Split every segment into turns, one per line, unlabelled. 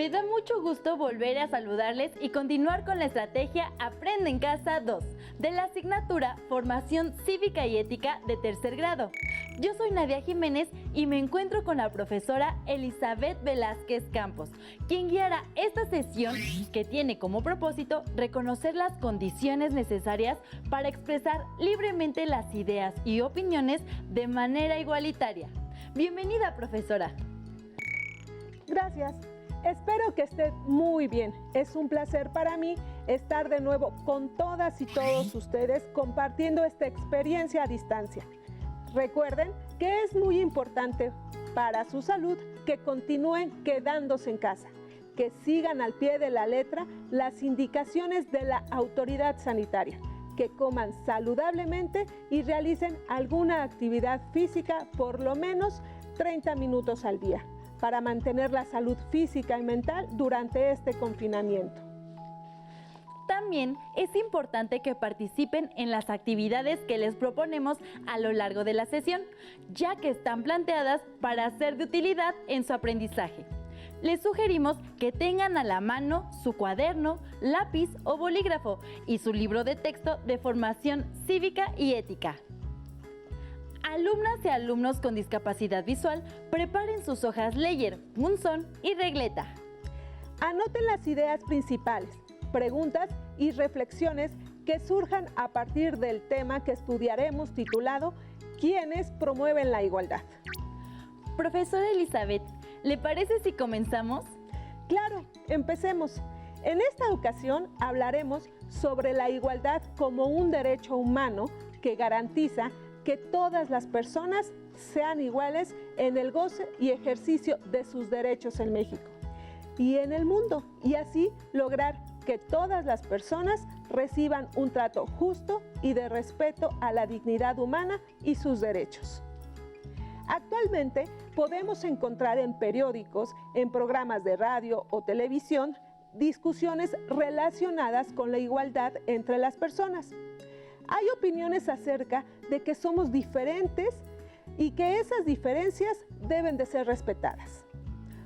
Me da mucho gusto volver a saludarles y continuar con la estrategia Aprende en Casa 2 de la asignatura Formación Cívica y Ética de tercer grado. Yo soy Nadia Jiménez y me encuentro con la profesora Elizabeth Velázquez Campos, quien guiará esta sesión que tiene como propósito reconocer las condiciones necesarias para expresar libremente las ideas y opiniones de manera igualitaria. Bienvenida, profesora.
Gracias. Espero que esté muy bien. Es un placer para mí estar de nuevo con todas y todos ustedes compartiendo esta experiencia a distancia. Recuerden que es muy importante para su salud que continúen quedándose en casa, que sigan al pie de la letra las indicaciones de la autoridad sanitaria, que coman saludablemente y realicen alguna actividad física por lo menos 30 minutos al día, para mantener la salud física y mental durante este confinamiento.
También es importante que participen en las actividades que les proponemos a lo largo de la sesión, ya que están planteadas para ser de utilidad en su aprendizaje. Les sugerimos que tengan a la mano su cuaderno, lápiz o bolígrafo y su libro de texto de formación cívica y ética. Alumnas y alumnos con discapacidad visual, preparen sus hojas Leyer, punzón y regleta.
Anoten las ideas principales, preguntas y reflexiones que surjan a partir del tema que estudiaremos titulado ¿Quiénes promueven la igualdad?
Profesora Elizabeth, ¿le parece si comenzamos?
Claro, empecemos. En esta ocasión hablaremos sobre la igualdad como un derecho humano que garantiza que todas las personas sean iguales en el goce y ejercicio de sus derechos en México y en el mundo, y así lograr que todas las personas reciban un trato justo y de respeto a la dignidad humana y sus derechos. Actualmente podemos encontrar en periódicos, en programas de radio o televisión, discusiones relacionadas con la igualdad entre las personas. Hay opiniones acerca de que somos diferentes y que esas diferencias deben de ser respetadas.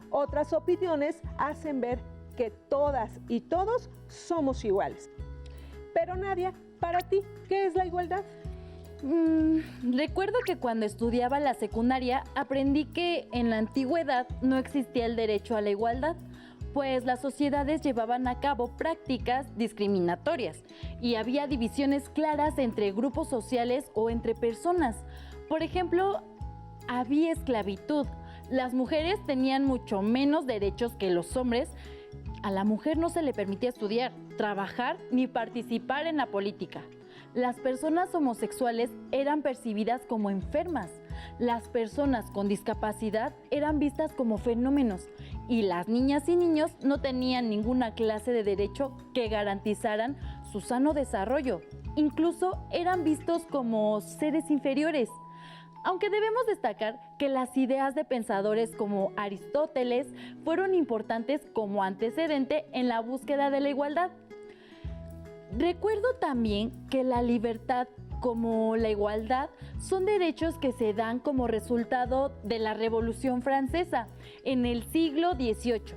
Otras opiniones hacen ver que todas y todos somos iguales. Pero Nadia, para ti, ¿qué es la igualdad?
Recuerdo que cuando estudiaba la secundaria aprendí que en la antigüedad no existía el derecho a la igualdad, pues las sociedades llevaban a cabo prácticas discriminatorias y había divisiones claras entre grupos sociales o entre personas. Por ejemplo, había esclavitud. Las mujeres tenían mucho menos derechos que los hombres. A la mujer no se le permitía estudiar, trabajar ni participar en la política. Las personas homosexuales eran percibidas como enfermas. Las personas con discapacidad eran vistas como fenómenos y las niñas y niños no tenían ninguna clase de derecho que garantizaran su sano desarrollo. Incluso eran vistos como seres inferiores. Aunque debemos destacar que las ideas de pensadores como Aristóteles fueron importantes como antecedente en la búsqueda de la igualdad. Recuerdo también que la libertad como la igualdad son derechos que se dan como resultado de la Revolución Francesa en el siglo XVIII.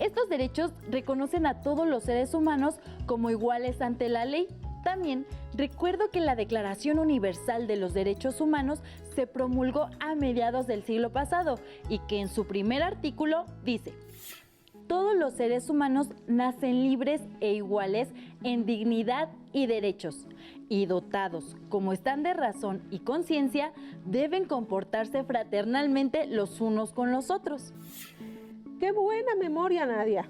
Estos derechos reconocen a todos los seres humanos como iguales ante la ley. También recuerdo que la Declaración Universal de los Derechos Humanos se promulgó a mediados del siglo pasado y que en su primer artículo dice: todos los seres humanos nacen libres e iguales en dignidad y derechos, y dotados, como están de razón y conciencia, deben comportarse fraternalmente los unos con los otros.
¡Qué buena memoria, Nadia!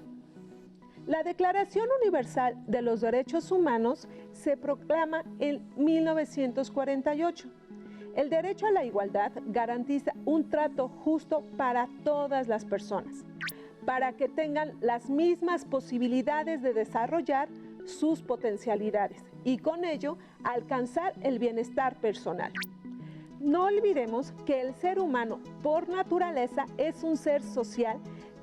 La Declaración Universal de los Derechos Humanos se proclama en 1948. El derecho a la igualdad garantiza un trato justo para todas las personas, para que tengan las mismas posibilidades de desarrollar sus potencialidades y con ello alcanzar el bienestar personal. No olvidemos que el ser humano por naturaleza es un ser social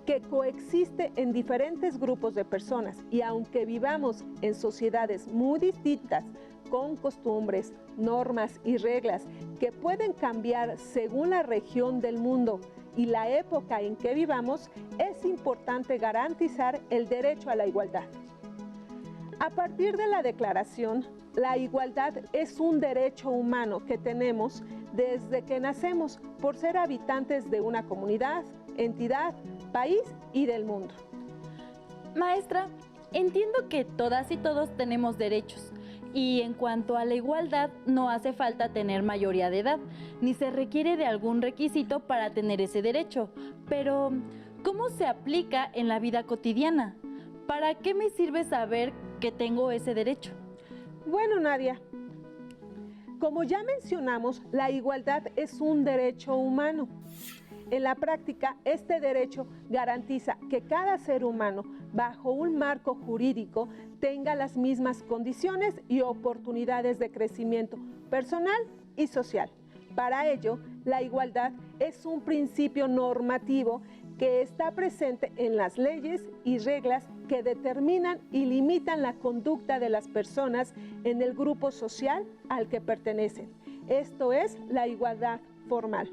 que coexiste en diferentes grupos de personas y aunque vivamos en sociedades muy distintas, con costumbres, normas y reglas que pueden cambiar según la región del mundo y la época en que vivamos, es es importante garantizar el derecho a la igualdad. A partir de la Declaración, la igualdad es un derecho humano que tenemos desde que nacemos por ser habitantes de una comunidad, entidad, país y del mundo.
Maestra, entiendo que todas y todos tenemos derechos. Y en cuanto a la igualdad, no hace falta tener mayoría de edad, ni se requiere de algún requisito para tener ese derecho. Pero, ¿cómo se aplica en la vida cotidiana? ¿Para qué me sirve saber que tengo ese derecho?
Bueno, Nadia, como ya mencionamos, la igualdad es un derecho humano. En la práctica, este derecho garantiza que cada ser humano, bajo un marco jurídico, tenga las mismas condiciones y oportunidades de crecimiento personal y social. Para ello, la igualdad es un principio normativo que está presente en las leyes y reglas que determinan y limitan la conducta de las personas en el grupo social al que pertenecen. Esto es la igualdad formal.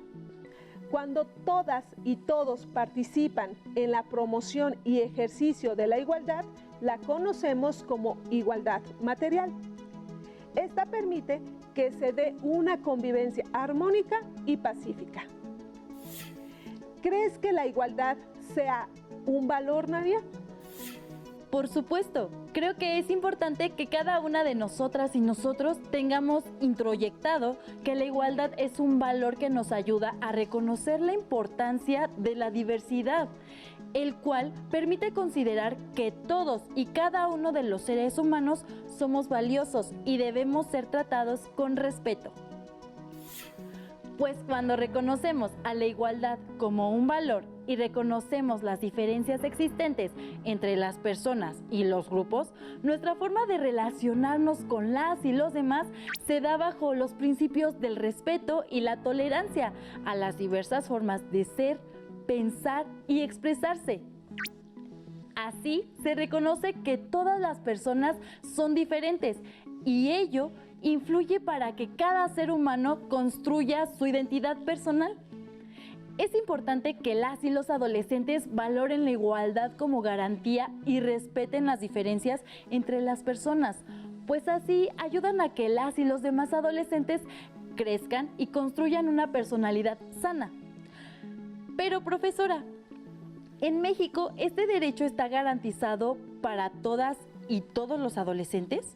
Cuando todas y todos participan en la promoción y ejercicio de la igualdad, la conocemos como igualdad material. Esta permite que se dé una convivencia armónica y pacífica. ¿Crees que la igualdad sea un valor, Nadia?
Por supuesto, creo que es importante que cada una de nosotras y nosotros tengamos introyectado que la igualdad es un valor que nos ayuda a reconocer la importancia de la diversidad, el cual permite considerar que todos y cada uno de los seres humanos somos valiosos y debemos ser tratados con respeto. Pues cuando reconocemos a la igualdad como un valor y reconocemos las diferencias existentes entre las personas y los grupos, nuestra forma de relacionarnos con las y los demás se da bajo los principios del respeto y la tolerancia a las diversas formas de ser, pensar y expresarse. Así se reconoce que todas las personas son diferentes y ello influye para que cada ser humano construya su identidad personal. Es importante que las y los adolescentes valoren la igualdad como garantía y respeten las diferencias entre las personas, pues así ayudan a que las y los demás adolescentes crezcan y construyan una personalidad sana. Pero, profesora, ¿en México este derecho está garantizado para todas y todos los adolescentes?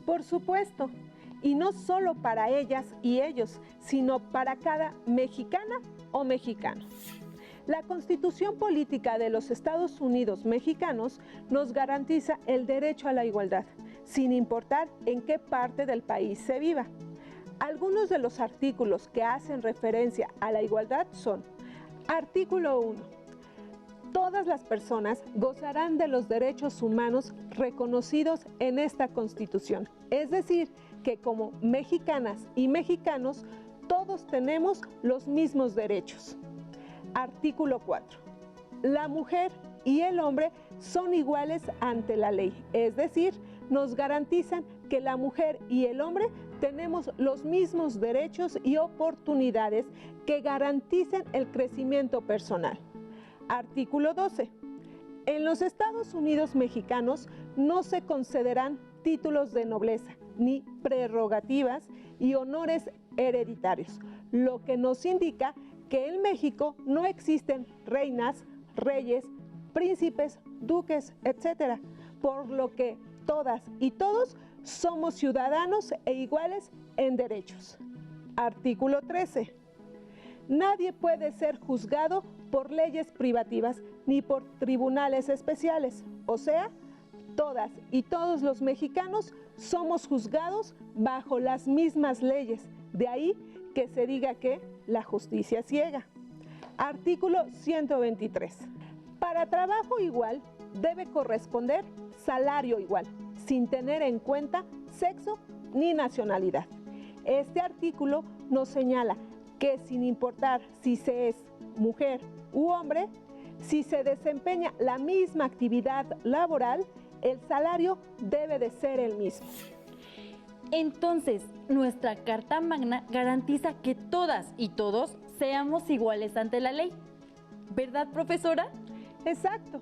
Por supuesto, y no solo para ellas y ellos, sino para cada mexicana o mexicano. La Constitución Política de los Estados Unidos Mexicanos nos garantiza el derecho a la igualdad, sin importar en qué parte del país se viva. Algunos de los artículos que hacen referencia a la igualdad son: Artículo 1. Todas las personas gozarán de los derechos humanos reconocidos en esta Constitución. Es decir, que como mexicanas y mexicanos, todos tenemos los mismos derechos. Artículo 4. La mujer y el hombre son iguales ante la ley. Es decir, nos garantizan que la mujer y el hombre tenemos los mismos derechos y oportunidades que garanticen el crecimiento personal. Artículo 12. En los Estados Unidos mexicanos no se concederán títulos de nobleza, ni prerrogativas y honores hereditarios, lo que nos indica que en México no existen reinas, reyes, príncipes, duques, etc., por lo que todas y todos somos ciudadanos e iguales en derechos. Artículo 13. Nadie puede ser juzgado por leyes privativas ni por tribunales especiales, o sea, todas y todos los mexicanos somos juzgados bajo las mismas leyes, de ahí que se diga que la justicia es ciega. Artículo 123. Para trabajo igual debe corresponder salario igual, sin tener en cuenta sexo ni nacionalidad. Este artículo nos señala que sin importar si se es mujer u hombre, si se desempeña la misma actividad laboral, el salario debe de ser el mismo.
Entonces, nuestra Carta Magna garantiza que todas y todos seamos iguales ante la ley. ¿Verdad, profesora?
Exacto.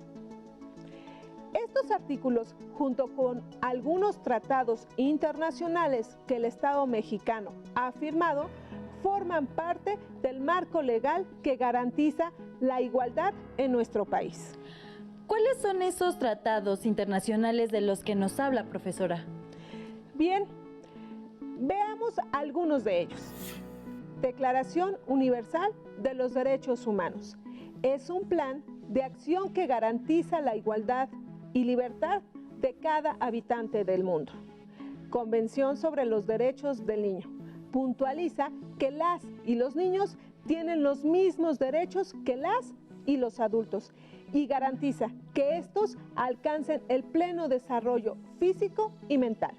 Estos artículos, junto con algunos tratados internacionales que el Estado mexicano ha firmado, forman parte del marco legal que garantiza la igualdad en nuestro país.
¿Cuáles son esos tratados internacionales de los que nos habla, profesora?
Bien, veamos algunos de ellos. Declaración Universal de los Derechos Humanos. Es un plan de acción que garantiza la igualdad y libertad de cada habitante del mundo. Convención sobre los Derechos del Niño. Puntualiza que las y los niños tienen los mismos derechos que las y los adultos y garantiza que estos alcancen el pleno desarrollo físico y mental.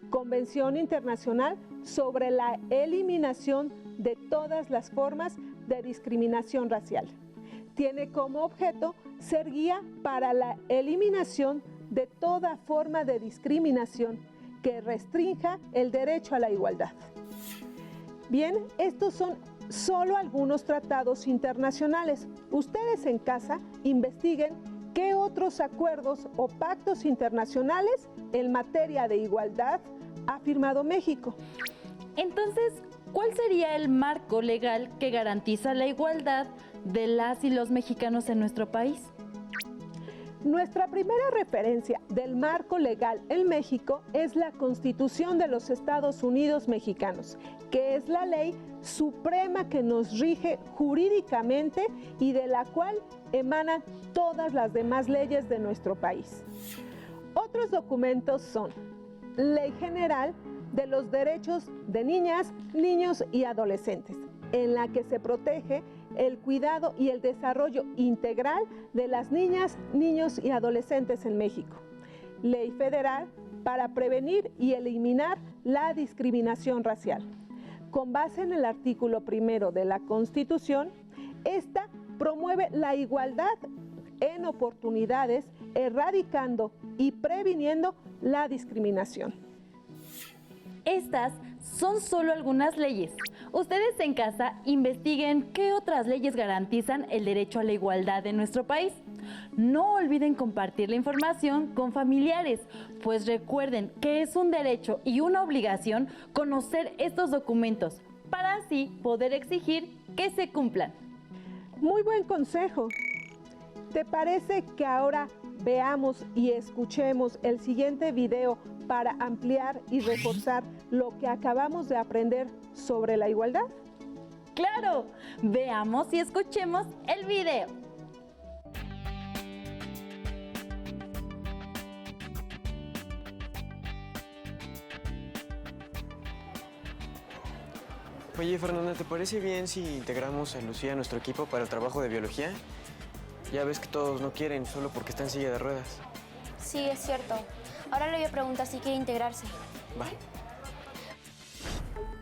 Convención Internacional sobre la eliminación de todas las formas de discriminación racial. Tiene como objeto ser guía para la eliminación de toda forma de discriminación que restrinja el derecho a la igualdad. Bien, estos son solo algunos tratados internacionales. Ustedes en casa investiguen qué otros acuerdos o pactos internacionales en materia de igualdad ha firmado México.
Entonces, ¿cuál sería el marco legal que garantiza la igualdad de las y los mexicanos en nuestro país?
Nuestra primera referencia del marco legal en México es la Constitución de los Estados Unidos Mexicanos, que es la ley suprema que nos rige jurídicamente y de la cual emanan todas las demás leyes de nuestro país. Otros documentos son Ley General de los Derechos de Niñas, Niños y Adolescentes, en la que se protege el cuidado y el desarrollo integral de las niñas, niños y adolescentes en México. Ley Federal para prevenir y eliminar la discriminación racial. Con base en el artículo 1 de la Constitución, esta promueve la igualdad en oportunidades, erradicando y previniendo la discriminación.
Estas son solo algunas leyes. Ustedes en casa investiguen qué otras leyes garantizan el derecho a la igualdad en nuestro país. No olviden compartir la información con familiares, pues recuerden que es un derecho y una obligación conocer estos documentos para así poder exigir que se cumplan.
Muy buen consejo. ¿Te parece que ahora veamos y escuchemos el siguiente video para ampliar y reforzar lo que acabamos de aprender sobre la igualdad?
¡Claro! Veamos y escuchemos el video.
Oye, Fernanda, ¿te parece bien si integramos a Lucía a nuestro equipo para el trabajo de biología? Ya ves que todos no quieren, solo porque está en silla de ruedas.
Sí, es cierto. Ahora le voy a preguntar si quiere integrarse.
Va.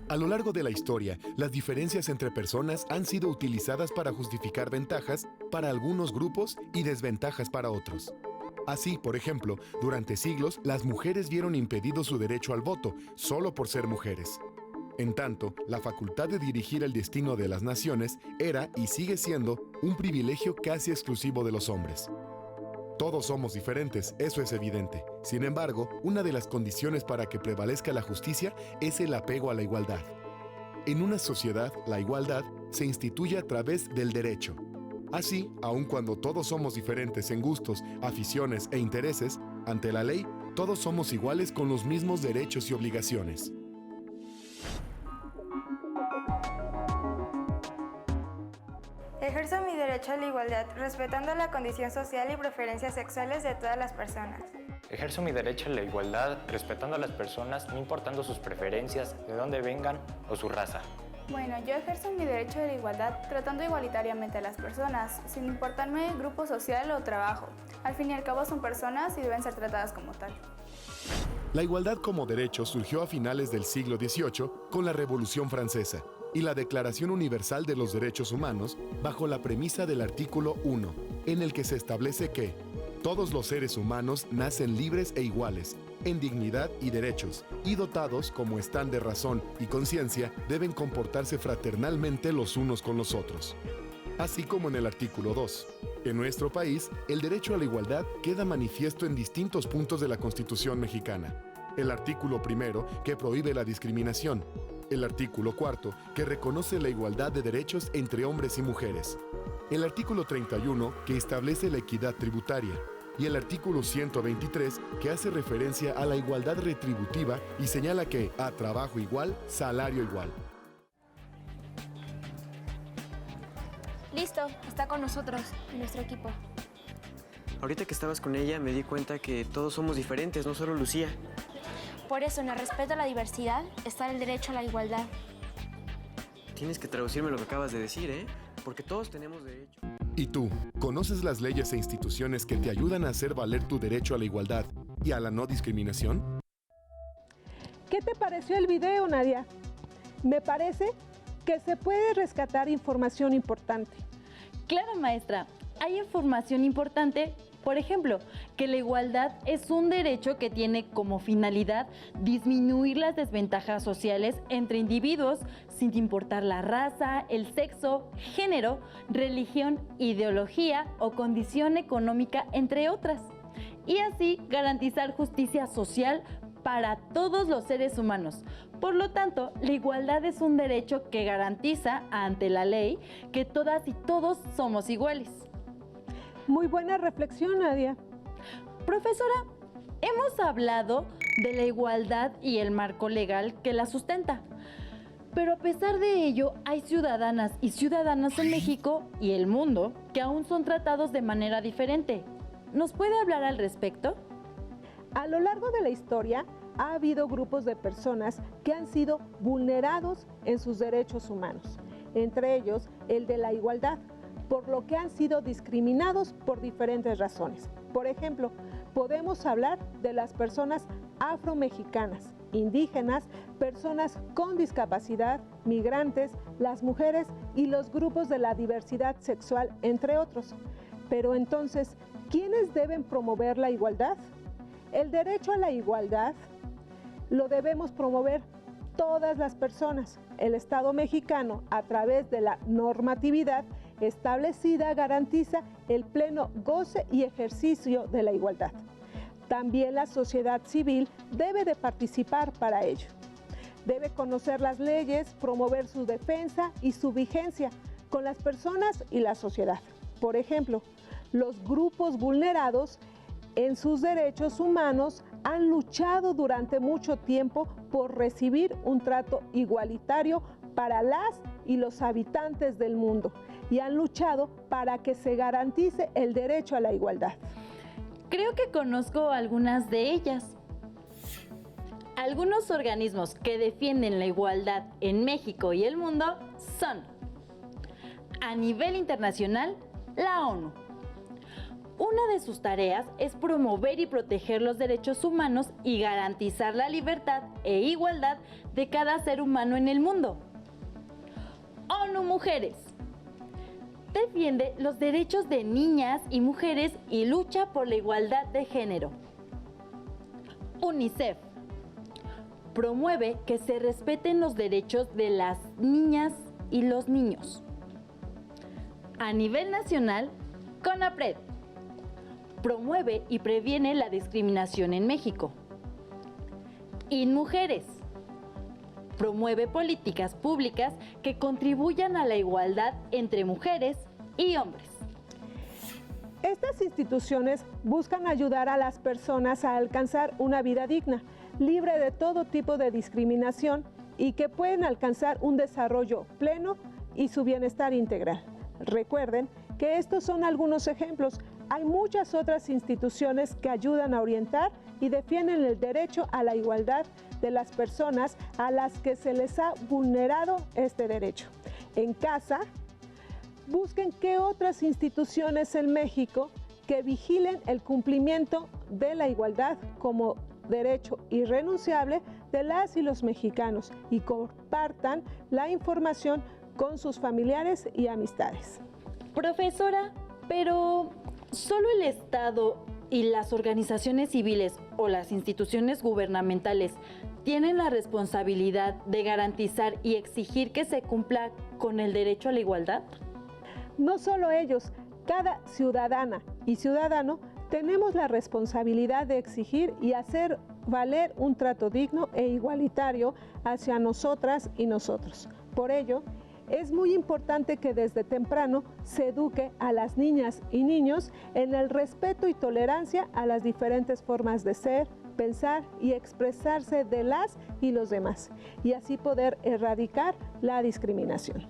A lo largo de la historia, las diferencias entre personas han sido utilizadas para justificar ventajas para algunos grupos y desventajas para otros. Así, por ejemplo, durante siglos, las mujeres vieron impedido su derecho al voto solo por ser mujeres. En tanto, la facultad de dirigir el destino de las naciones era y sigue siendo un privilegio casi exclusivo de los hombres. Todos somos diferentes, eso es evidente. Sin embargo, una de las condiciones para que prevalezca la justicia es el apego a la igualdad. En una sociedad, la igualdad se instituye a través del derecho. Así, aun cuando todos somos diferentes en gustos, aficiones e intereses, ante la ley, todos somos iguales con los mismos derechos y obligaciones.
Ejerzo mi derecho a la igualdad, respetando la condición social y preferencias sexuales de todas las personas.
Ejerzo mi derecho a la igualdad, respetando a las personas, no importando sus preferencias, de dónde vengan o su raza.
Bueno, yo ejerzo mi derecho a la igualdad tratando igualitariamente a las personas, sin importarme el grupo social o trabajo. Al fin y al cabo son personas y deben ser tratadas como tal.
La igualdad como derecho surgió a finales del siglo XVIII con la Revolución Francesa y la Declaración Universal de los Derechos Humanos bajo la premisa del artículo 1, en el que se establece que todos los seres humanos nacen libres e iguales, en dignidad y derechos, y dotados, como están de razón y conciencia, deben comportarse fraternalmente los unos con los otros. Así como en el artículo 2, En nuestro país, el derecho a la igualdad queda manifiesto en distintos puntos de la Constitución mexicana. El artículo 1, que prohíbe la discriminación. El artículo 4, que reconoce la igualdad de derechos entre hombres y mujeres. El artículo 31, que establece la equidad tributaria. Y el artículo 123, que hace referencia a la igualdad retributiva y señala que, a trabajo igual, salario igual.
Listo, está con nosotros, en nuestro equipo.
Ahorita que estabas con ella me di cuenta que todos somos diferentes, no solo Lucía.
Por eso, en el respeto a la diversidad, está el derecho a la igualdad.
Tienes que traducirme lo que acabas de decir, ¿eh? Porque todos tenemos derecho.
¿Y tú, conoces las leyes e instituciones que te ayudan a hacer valer tu derecho a la igualdad y a la no discriminación?
¿Qué te pareció el video, Nadia? Me parece que se puede rescatar información importante.
Claro, maestra, hay información importante, por ejemplo, que la igualdad es un derecho que tiene como finalidad disminuir las desventajas sociales entre individuos sin importar la raza, el sexo, género, religión, ideología o condición económica, entre otras. Y así garantizar justicia social para todos los seres humanos. Por lo tanto, la igualdad es un derecho que garantiza ante la ley que todas y todos somos iguales.
Muy buena reflexión, Nadia.
Profesora, hemos hablado de la igualdad y el marco legal que la sustenta. Pero a pesar de ello, hay ciudadanas y ciudadanos en México y el mundo que aún son tratados de manera diferente. ¿Nos puede hablar al respecto?
A lo largo de la historia, ha habido grupos de personas que han sido vulnerados en sus derechos humanos, entre ellos el de la igualdad, por lo que han sido discriminados por diferentes razones. Por ejemplo, podemos hablar de las personas afromexicanas, indígenas, personas con discapacidad, migrantes, las mujeres y los grupos de la diversidad sexual, entre otros. Pero entonces, ¿quiénes deben promover la igualdad? El derecho a la igualdad lo debemos promover todas las personas. El Estado mexicano, a través de la normatividad establecida, garantiza el pleno goce y ejercicio de la igualdad. También la sociedad civil debe de participar para ello. Debe conocer las leyes, promover su defensa y su vigencia con las personas y la sociedad. Por ejemplo, los grupos vulnerados en sus derechos humanos han luchado durante mucho tiempo por recibir un trato igualitario para las y los habitantes del mundo y han luchado para que se garantice el derecho a la igualdad.
Creo que conozco algunas de ellas. Algunos organismos que defienden la igualdad en México y el mundo son, a nivel internacional, la ONU. Una de sus tareas es promover y proteger los derechos humanos y garantizar la libertad e igualdad de cada ser humano en el mundo. ONU Mujeres. Defiende los derechos de niñas y mujeres y lucha por la igualdad de género. UNICEF. Promueve que se respeten los derechos de las niñas y los niños. A nivel nacional, CONAPRED. Promueve y previene la discriminación en México. INMujeres. Promueve políticas públicas que contribuyan a la igualdad entre mujeres y hombres.
Estas instituciones buscan ayudar a las personas a alcanzar una vida digna, libre de todo tipo de discriminación y que pueden alcanzar un desarrollo pleno y su bienestar integral. Recuerden que estos son algunos ejemplos. Hay muchas otras instituciones que ayudan a orientar y defienden el derecho a la igualdad de las personas a las que se les ha vulnerado este derecho. En casa, busquen qué otras instituciones en México que vigilen el cumplimiento de la igualdad como derecho irrenunciable de las y los mexicanos y compartan la información con sus familiares y amistades.
Profesora, pero ¿solo el Estado y las organizaciones civiles o las instituciones gubernamentales tienen la responsabilidad de garantizar y exigir que se cumpla con el derecho a la igualdad?
No solo ellos, Cada ciudadana y ciudadano tenemos la responsabilidad de exigir y hacer valer un trato digno e igualitario hacia nosotras y nosotros. Por ello, es muy importante que desde temprano se eduque a las niñas y niños en el respeto y tolerancia a las diferentes formas de ser, pensar y expresarse de las y los demás, y así poder erradicar la discriminación.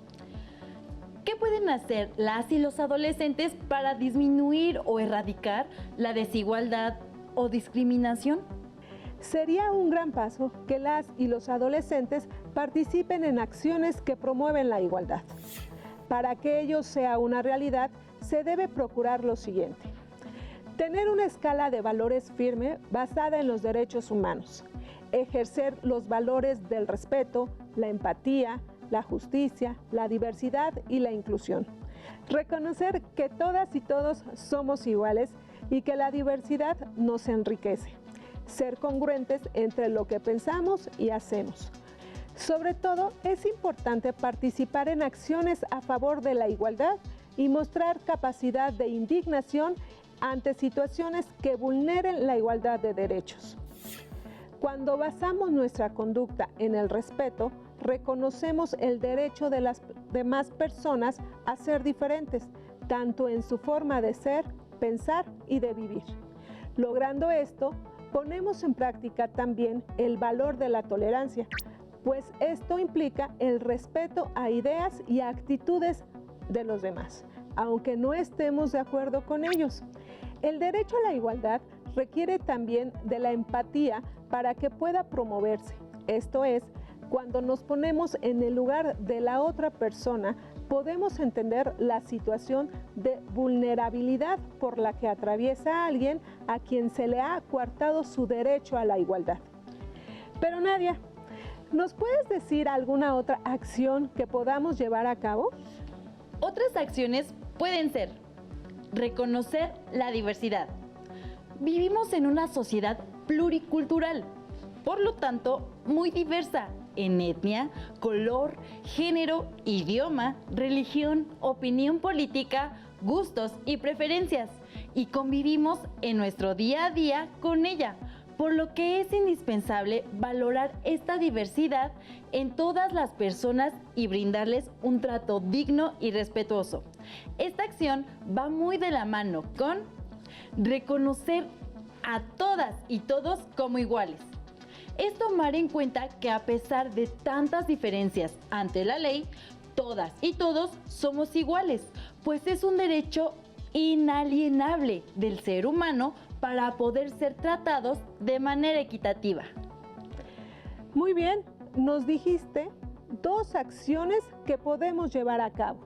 ¿Qué pueden hacer las y los adolescentes para disminuir o erradicar la desigualdad o discriminación?
Sería un gran paso que las y los adolescentes participen en acciones que promueven la igualdad. Para que ello sea una realidad, se debe procurar lo siguiente: tener una escala de valores firme basada en los derechos humanos, ejercer los valores del respeto, la empatía, la justicia, la diversidad y la inclusión. Reconocer que todas y todos somos iguales y que la diversidad nos enriquece. Ser congruentes entre lo que pensamos y hacemos. Sobre todo, es importante participar en acciones a favor de la igualdad y mostrar capacidad de indignación ante situaciones que vulneren la igualdad de derechos. Cuando basamos nuestra conducta en el respeto, reconocemos el derecho de las demás personas a ser diferentes, tanto en su forma de ser, pensar y de vivir. Logrando esto, ponemos en práctica también el valor de la tolerancia, pues esto implica el respeto a ideas y a actitudes de los demás, aunque no estemos de acuerdo con ellos. El derecho a la igualdad requiere también de la empatía para que pueda promoverse. Esto es, cuando nos ponemos en el lugar de la otra persona, podemos entender la situación de vulnerabilidad por la que atraviesa alguien a quien se le ha coartado su derecho a la igualdad. Pero Nadia, ¿nos puedes decir alguna otra acción que podamos llevar a cabo?
Otras acciones pueden ser reconocer la diversidad. Vivimos en una sociedad pluricultural, por lo tanto, muy diversa en etnia, color, género, idioma, religión, opinión política, gustos y preferencias, y convivimos en nuestro día a día con ella, por lo que es indispensable valorar esta diversidad en todas las personas y brindarles un trato digno y respetuoso. Esta acción va muy de la mano con reconocer a todas y todos como iguales. Es tomar en cuenta que a pesar de tantas diferencias ante la ley, todas y todos somos iguales, pues es un derecho inalienable del ser humano para poder ser tratados de manera equitativa.
Muy bien, nos dijiste 2 acciones que podemos llevar a cabo.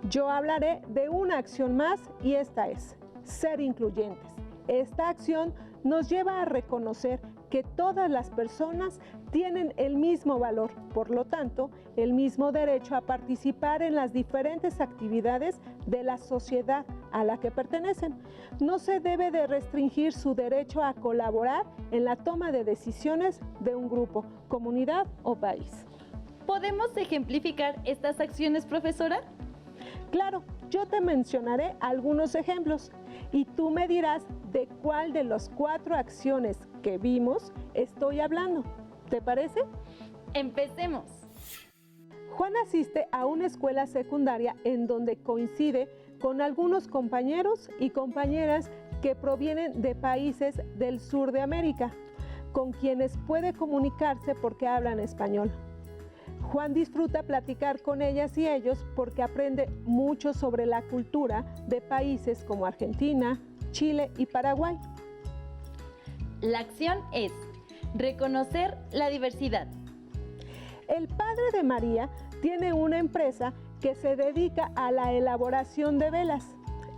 Yo hablaré de una acción más y esta es ser incluyentes. Esta acción nos lleva a reconocer que todas las personas tienen el mismo valor, por lo tanto, el mismo derecho a participar en las diferentes actividades de la sociedad a la que pertenecen. No se debe de restringir su derecho a colaborar en la toma de decisiones de un grupo, comunidad o país.
¿Podemos ejemplificar estas acciones, profesora?
Claro, yo te mencionaré algunos ejemplos y tú me dirás de cuál de las 4 acciones que vimos estoy hablando. ¿Te parece?
Empecemos.
Juan asiste a una escuela secundaria en donde coincide con algunos compañeros y compañeras que provienen de países del sur de América, con quienes puede comunicarse porque hablan español. Juan disfruta platicar con ellas y ellos porque aprende mucho sobre la cultura de países como Argentina, Chile y Paraguay.
La acción es reconocer la diversidad.
El padre de María tiene una empresa que se dedica a la elaboración de velas.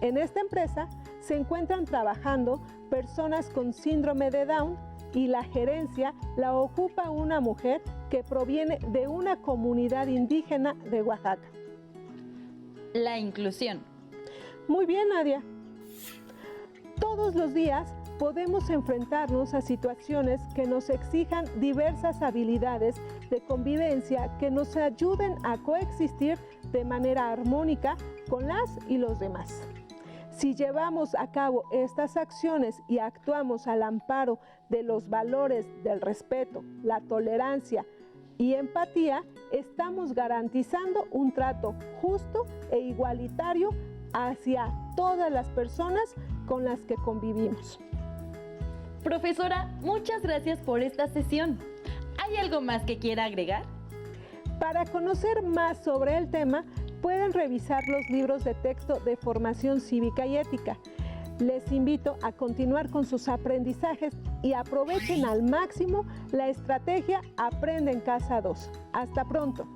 En esta empresa se encuentran trabajando personas con síndrome de Down y la gerencia la ocupa una mujer que proviene de una comunidad indígena de Oaxaca.
La inclusión.
Muy bien, Nadia. Todos los días podemos enfrentarnos a situaciones que nos exijan diversas habilidades de convivencia que nos ayuden a coexistir de manera armónica con las y los demás. Si llevamos a cabo estas acciones y actuamos al amparo de los valores del respeto, la tolerancia y empatía, estamos garantizando un trato justo e igualitario hacia todas las personas con las que convivimos.
Profesora, muchas gracias por esta sesión. ¿Hay algo más que quiera agregar?
Para conocer más sobre el tema, pueden revisar los libros de texto de formación cívica y ética. Les invito a continuar con sus aprendizajes y aprovechen al máximo la estrategia Aprende en Casa 2. Hasta pronto.